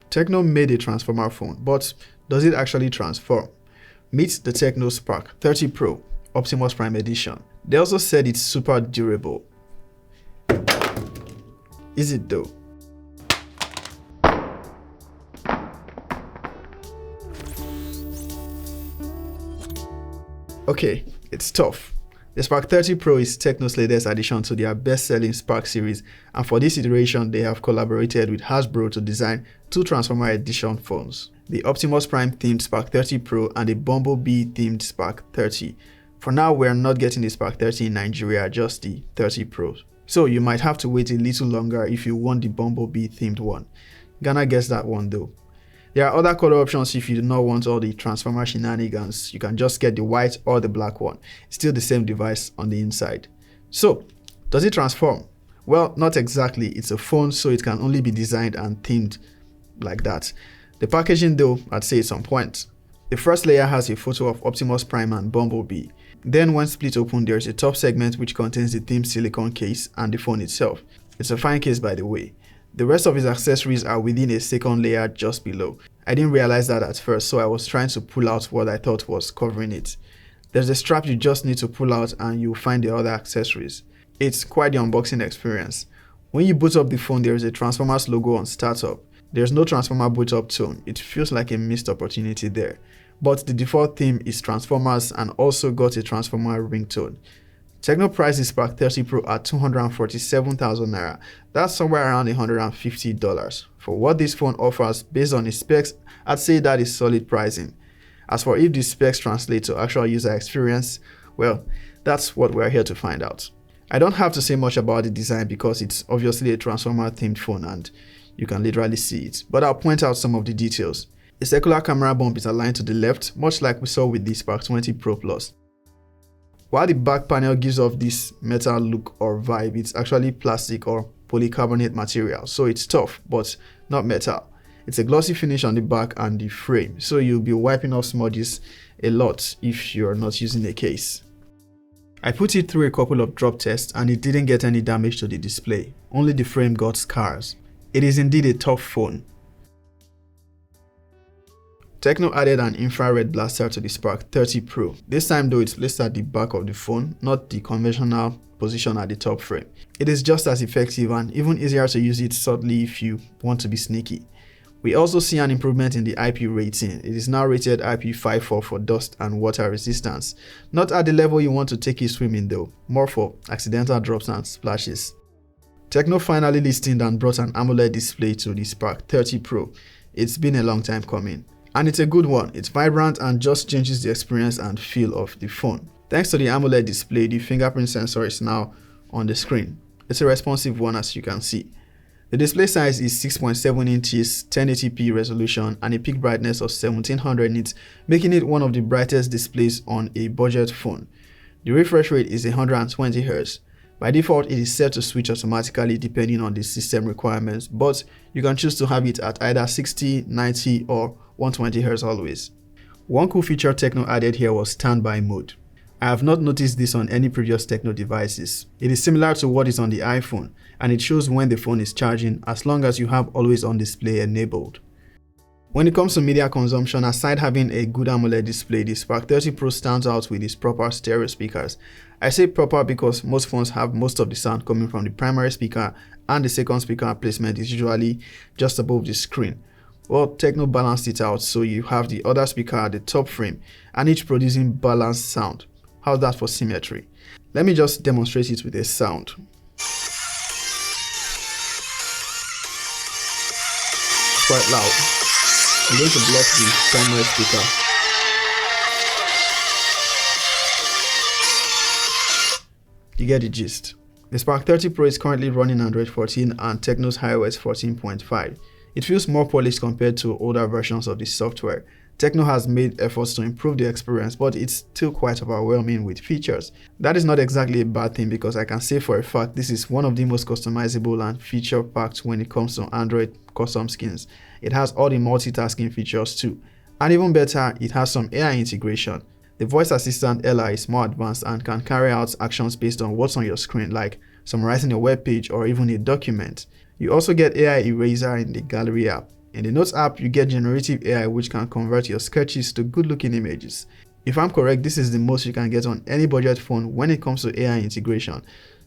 Tecno made a transformer phone, but does it actually transform? Meet the Tecno Spark 30 Pro Optimus Prime Edition. They also said it's super durable. Is it though? Okay, it's tough. The Spark 30 Pro is Tecno's latest addition to their best-selling Spark series, and for this iteration they have collaborated with Hasbro to design two Transformer Edition phones, the Optimus Prime themed Spark 30 Pro and the Bumblebee themed Spark 30. For now, we are not getting the Spark 30 in Nigeria, just the 30 Pro. So you might have to wait a little longer if you want the Bumblebee themed one. Ghana gets that one though. There are other color options if you do not want all the Transformer shenanigans. You can just get the white or the black one. It's still the same device on the inside. So, does it transform? Well, not exactly. It's a phone, so it can only be designed and themed like that. The packaging though, I'd say it's on point. The first layer has a photo of Optimus Prime and Bumblebee. Then when split open, there's a top segment which contains the themed silicone case and the phone itself. It's a fine case, by the way. The rest of his accessories are within a second layer just below. I didn't realize that at first, so I was trying to pull out what I thought was covering it. There's a strap you just need to pull out and you'll find the other accessories. It's quite the unboxing experience. When you boot up the phone, there is a Transformers logo on startup. There's no Transformer boot up tone. It feels like a missed opportunity there. But the default theme is Transformers and also got a Transformer ringtone. Tecno priced the Spark 30 Pro at 247,000 naira. That's somewhere around $150. For what this phone offers based on its specs, I'd say that is solid pricing. As for if the specs translate to actual user experience, well, that's what we're here to find out. I don't have to say much about the design because it's obviously a Transformer themed phone and you can literally see it, but I'll point out some of the details. The circular camera bump is aligned to the left, much like we saw with the Spark 20 Pro Plus. While the back panel gives off this metal look or vibe, it's actually plastic or polycarbonate material, so it's tough but not metal. It's a glossy finish on the back and the frame, so you'll be wiping off smudges a lot if you're not using a case. I put it through a couple of drop tests and it didn't get any damage to the display, only the frame got scars. It is indeed a tough phone. Tecno added an infrared blaster to the Spark 30 Pro. This time though, it's placed at the back of the phone, not the conventional position at the top frame. It is just as effective and even easier to use it subtly if you want to be sneaky. We also see an improvement in the IP rating. It is now rated IP54 for dust and water resistance. Not at the level you want to take it swimming though, more for accidental drops and splashes. Tecno finally listed and brought an AMOLED display to the Spark 30 Pro. It's been a long time coming. And it's a good one. It's vibrant and just changes the experience and feel of the phone. Thanks to the AMOLED display, the fingerprint sensor is now on the screen. It's a responsive one, as you can see. The display size is 6.7 inches, 1080p resolution and a peak brightness of 1700 nits, making it one of the brightest displays on a budget phone. The refresh rate is 120 Hz. By default, it is set to switch automatically depending on the system requirements, but you can choose to have it at either 60, 90 or 120 Hz always. One cool feature Tecno added here was standby mode. I have not noticed this on any previous Tecno devices. It is similar to what is on the iPhone, and it shows when the phone is charging as long as you have always on display enabled. When it comes to media consumption, aside having a good AMOLED display, the Spark 30 Pro stands out with its proper stereo speakers. I say proper because most phones have most of the sound coming from the primary speaker and the second speaker placement is usually just above the screen. Well, Tecno balanced it out so you have the other speaker at the top frame and each producing balanced sound. How's that for symmetry? Let me just demonstrate it with a sound. It's quite loud. I'm going to block the primary speaker. You get the gist. The Spark 30 Pro is currently running Android 14 and Tecno's iOS 14.5. It feels more polished compared to older versions of the software. Tecno has made efforts to improve the experience, but it's still quite overwhelming with features. That is not exactly a bad thing because I can say for a fact this is one of the most customizable and feature-packed when it comes to Android custom skins. It has all the multitasking features too. And even better, it has some AI integration. The voice assistant Ella is more advanced and can carry out actions based on what's on your screen, like summarizing a web page or even a document. You also get AI Eraser in the Gallery app. In the Notes app, you get generative AI which can convert your sketches to good-looking images. If I'm correct, this is the most you can get on any budget phone when it comes to AI integration.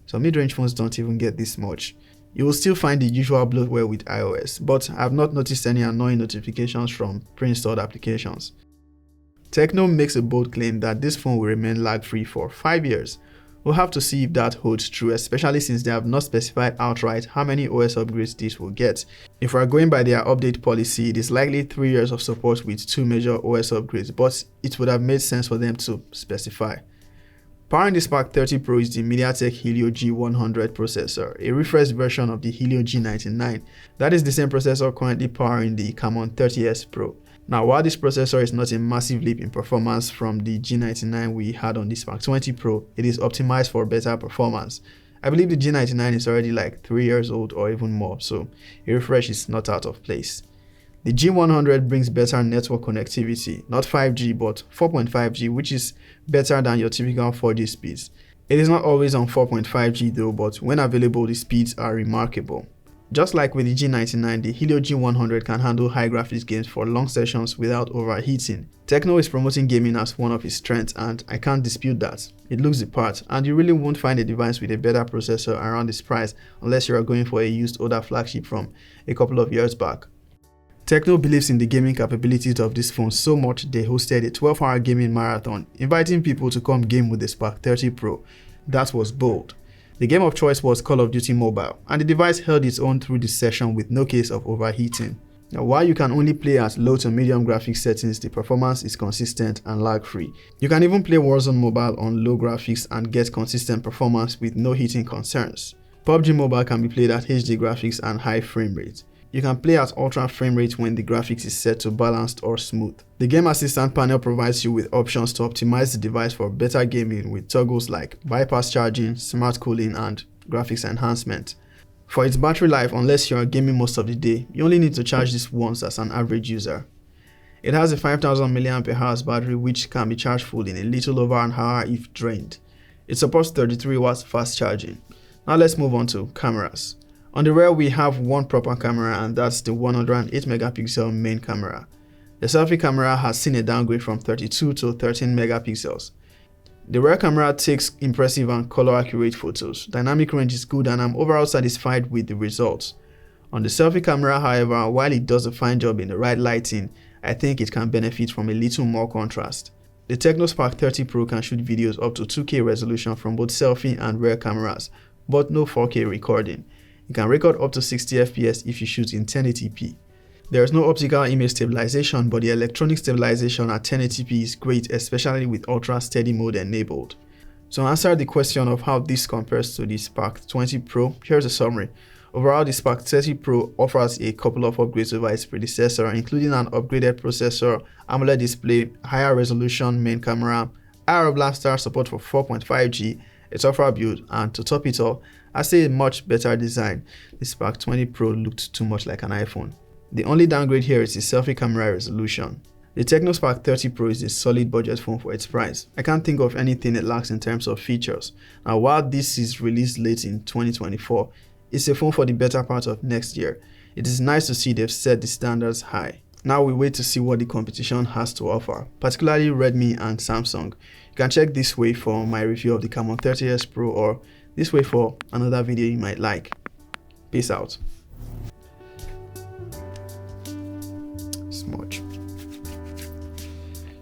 Some mid-range phones don't even get this much. You will still find the usual bloatware with iOS, but I've not noticed any annoying notifications from pre-installed applications. Tecno makes a bold claim that this phone will remain lag-free for 5 years. We'll have to see if that holds true, especially since they have not specified outright how many OS upgrades this will get. If we're going by their update policy, it is likely 3 years of support with 2 major OS upgrades, but it would have made sense for them to specify. Powering the Spark 30 Pro is the MediaTek Helio G100 processor, a refreshed version of the Helio G99. That is the same processor currently powering the Camon 30S Pro. Now, while this processor is not a massive leap in performance from the G99 we had on the Spark 20 Pro, it is optimized for better performance. I believe the G99 is already like 3 years old or even more, so a refresh is not out of place. The G100 brings better network connectivity, not 5G but 4.5G, which is better than your typical 4G speeds. It is not always on 4.5G though, but when available the speeds are remarkable. Just like with the G99, the Helio G100 can handle high graphics games for long sessions without overheating. Tecno is promoting gaming as one of its strengths and I can't dispute that. It looks the part and you really won't find a device with a better processor around this price unless you are going for a used older flagship from a couple of years back. Tecno believes in the gaming capabilities of this phone so much they hosted a 12-hour gaming marathon, inviting people to come game with the Spark 30 Pro. That was bold. The game of choice was Call of Duty Mobile, and the device held its own through the session with no case of overheating. Now, while you can only play at low to medium graphics settings, the performance is consistent and lag-free. You can even play Warzone Mobile on low graphics and get consistent performance with no heating concerns. PUBG Mobile can be played at HD graphics and high frame rate. You can play at ultra frame rate when the graphics is set to balanced or smooth. The Game Assistant panel provides you with options to optimize the device for better gaming with toggles like bypass charging, smart cooling, and graphics enhancement. For its battery life, unless you are gaming most of the day, you only need to charge this once as an average user. It has a 5000 mAh battery which can be charged full in a little over an hour if drained. It supports 33 watts fast charging. Now let's move on to cameras. On the rear we have one proper camera and that's the 108 megapixel main camera. The selfie camera has seen a downgrade from 32 to 13 megapixels. The rear camera takes impressive and color accurate photos. Dynamic range is good and I'm overall satisfied with the results. On the selfie camera, however, while it does a fine job in the right lighting, I think it can benefit from a little more contrast. The Tecno Spark 30 Pro can shoot videos up to 2K resolution from both selfie and rear cameras, but no 4K recording. You can record up to 60 FPS if you shoot in 1080p. There is no optical image stabilization, but the electronic stabilization at 1080p is great, especially with ultra steady mode enabled. To answer the question of how this compares to the Spark 20 Pro, here's a summary. Overall, the Spark 30 Pro offers a couple of upgrades over its predecessor, including an upgraded processor, AMOLED display, higher resolution main camera, Aero Blaster support for 4.5G, a tougher build, and to top it all, I say a much better design. The Spark 20 Pro looked too much like an iPhone. The only downgrade here is the selfie camera resolution. The Tecno Spark 30 Pro is a solid budget phone for its price. I can't think of anything it lacks in terms of features. Now, while this is released late in 2024, it's a phone for the better part of next year. It is nice to see they've set the standards high. Now we wait to see what the competition has to offer, particularly Redmi and Samsung. You can check this way for my review of the Camon 30S Pro or this way for another video you might like. Peace out. Smudge.